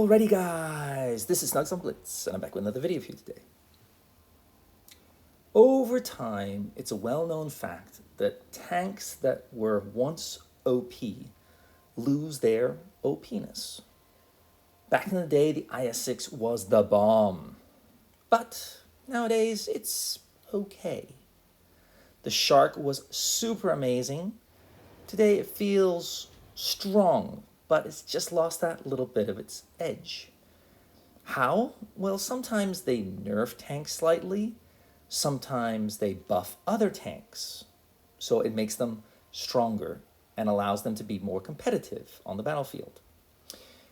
Alrighty guys, this is snugsonblitz, and I'm back with another video for you today. Over time, it's a well-known fact that tanks that were once OP lose their OPness. Back in the day, the IS-6 was the bomb, but nowadays it's okay. The Shark was super amazing. Today it feels strong, but it's just lost that little bit of its edge. How? Well, sometimes they nerf tanks slightly, sometimes they buff other tanks, so it makes them stronger and allows them to be more competitive on the battlefield.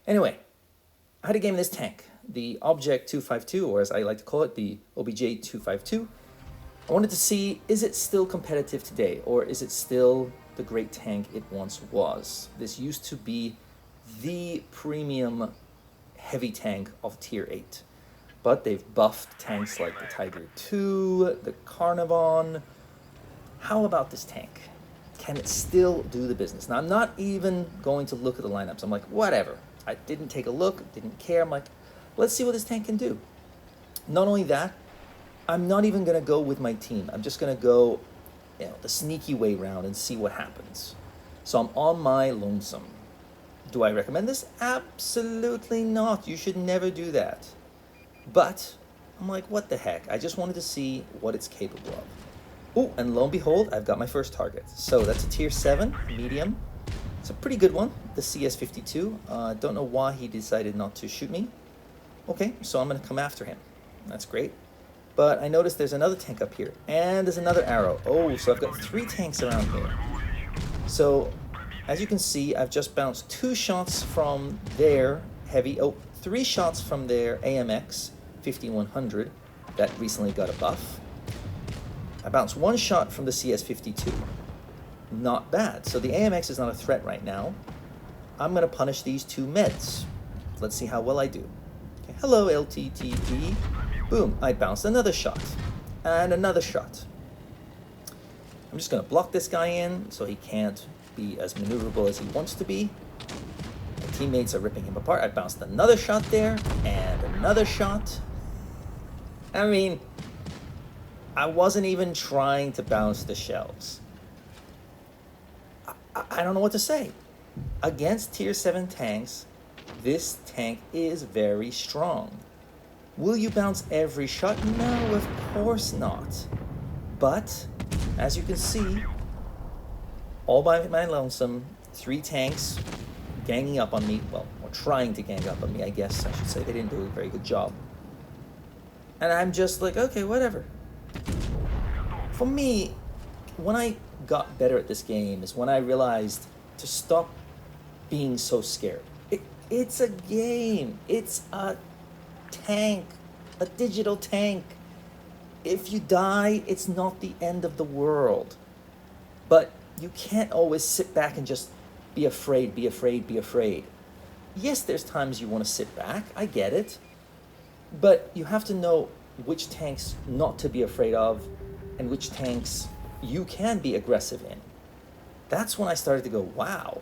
Anyway, I had to game this tank, the Object 252, or as I like to call it, the OBJ 252. I wanted to see, is it still competitive today, or is it still the great tank it once was? This used to be the premium heavy tank of tier 8, but they've buffed tanks like the Tiger II, the Carnarvon. How about this tank? Can it still do the business? Now, I'm not even going to look at the lineups. I'm like, whatever. I didn't take a look, didn't care. I'm like, let's see what this tank can do. Not only that, I'm not even going to go with my team. I'm just going to go the sneaky way round and see what happens. So I'm on my lonesome. Do I recommend this? Absolutely not. You should never do that. But I'm like, what the heck? I just wanted to see what it's capable of. Oh, and lo and behold, I've got my first target. So that's a tier 7, medium. It's a pretty good one, the CS52. Don't know why he decided not to shoot me. Okay, so I'm going to come after him. That's great. But I noticed there's another tank up here, and there's another arrow. Oh, so I've got 3 tanks around here. So, as you can see, I've just bounced 2 shots from their heavy, 3 shots from their AMX 5100 that recently got a buff. I bounced 1 shot from the CS52. Not bad. So the AMX is not a threat right now. I'm going to punish these 2 meds. Let's see how well I do. Okay, hello, LTTP. Boom, I bounced another shot, and another shot. I'm just going to block this guy in so he can't be as maneuverable as he wants to be. My teammates are ripping him apart. I bounced another shot there, and another shot. I mean, I wasn't even trying to bounce the shells. I don't know what to say. Against tier 7 tanks, this tank is very strong. Will you bounce every shot? No, of course not. But, as you can see, all by my lonesome, 3 tanks ganging up on me. Well, or trying to gang up on me, I guess I should say. They didn't do a very good job. And I'm just like, okay, whatever. For me, when I got better at this game is when I realized to stop being so scared. It's a game. It's a tank, a digital tank. If you die, it's not the end of the world. But you can't always sit back and just be afraid, be afraid, be afraid. Yes, there's times you want to sit back, I get it. But you have to know which tanks not to be afraid of and which tanks you can be aggressive in. That's when I started to go, wow.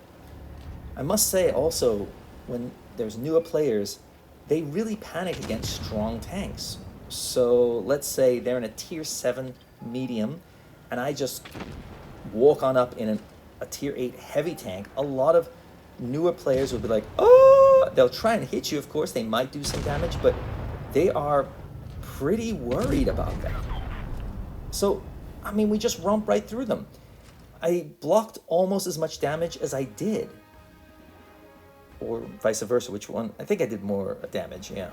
I must say also, when there's newer players, they really panic against strong tanks. So let's say they're in a tier 7 medium, and I just walk on up in a tier 8 heavy tank. A lot of newer players will be like, oh, they'll try and hit you, of course. They might do some damage, but they are pretty worried about that. So, I mean, we just romp right through them. I blocked almost as much damage as I did. Or vice versa, which one? I think I did more damage, yeah.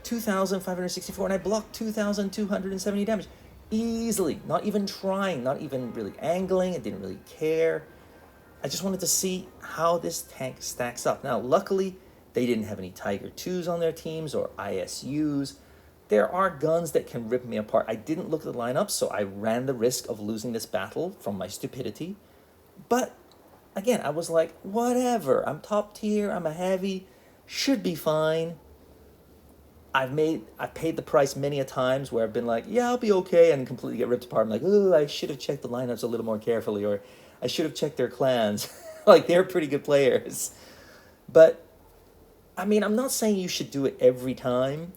2,564, and I blocked 2,270 damage. Easily, not even trying, not even really angling, I didn't really care. I just wanted to see how this tank stacks up. Now, luckily, they didn't have any Tiger IIs on their teams or ISUs. There are guns that can rip me apart. I didn't look at the lineup, so I ran the risk of losing this battle from my stupidity. But again, I was like, whatever. I'm top tier, I'm a heavy, should be fine. I've paid the price many a times where I've been like, yeah, I'll be okay, and completely get ripped apart. I'm like, oh, I should have checked the lineups a little more carefully, or I should have checked their clans. Like, they're pretty good players. But I mean, I'm not saying you should do it every time,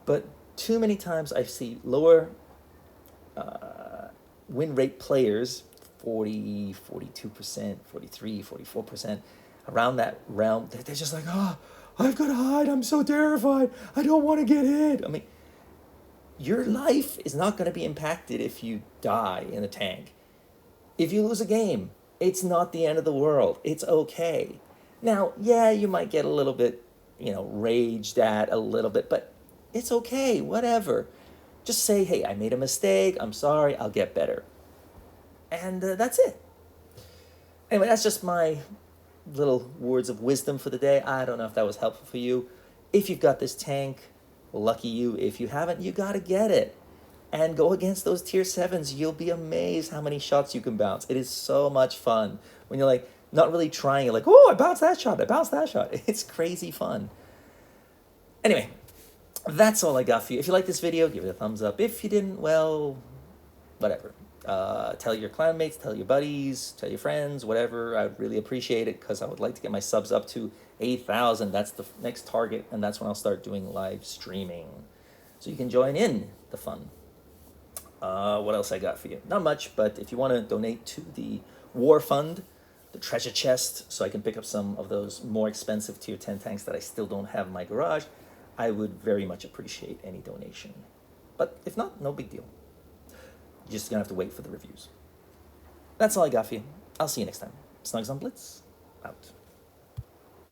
but too many times I see lower win rate players, 40, 42%, 43, 44%, around that realm. They're just like, oh, I've got to hide. I'm so terrified. I don't want to get hit. I mean, your life is not going to be impacted if you die in a tank. If you lose a game, it's not the end of the world. It's okay. Now, yeah, you might get a little bit, raged at a little bit, but it's okay, whatever. Just say, hey, I made a mistake. I'm sorry. I'll get better. And that's it. Anyway, that's just my little words of wisdom for the day. I don't know if that was helpful for you. If you've got this tank, lucky you. If you haven't, you got to get it. And go against those tier 7s. You'll be amazed how many shots you can bounce. It is so much fun. When you're like, not really trying, you're like, oh, I bounced that shot. I bounced that shot. It's crazy fun. Anyway, that's all I got for you. If you like this video, give it a thumbs up. If you didn't, well, whatever. Tell your clanmates, tell your buddies, tell your friends, whatever. I'd really appreciate it because I would like to get my subs up to 8,000. That's the next target, and that's when I'll start doing live streaming. So you can join in the fun. What else I got for you? Not much, but if you want to donate to the War Fund, the treasure chest, so I can pick up some of those more expensive tier 10 tanks that I still don't have in my garage, I would very much appreciate any donation. But if not, no big deal. You're just going to have to wait for the reviews. That's all I got for you. I'll see you next time. Snugs on Blitz, out.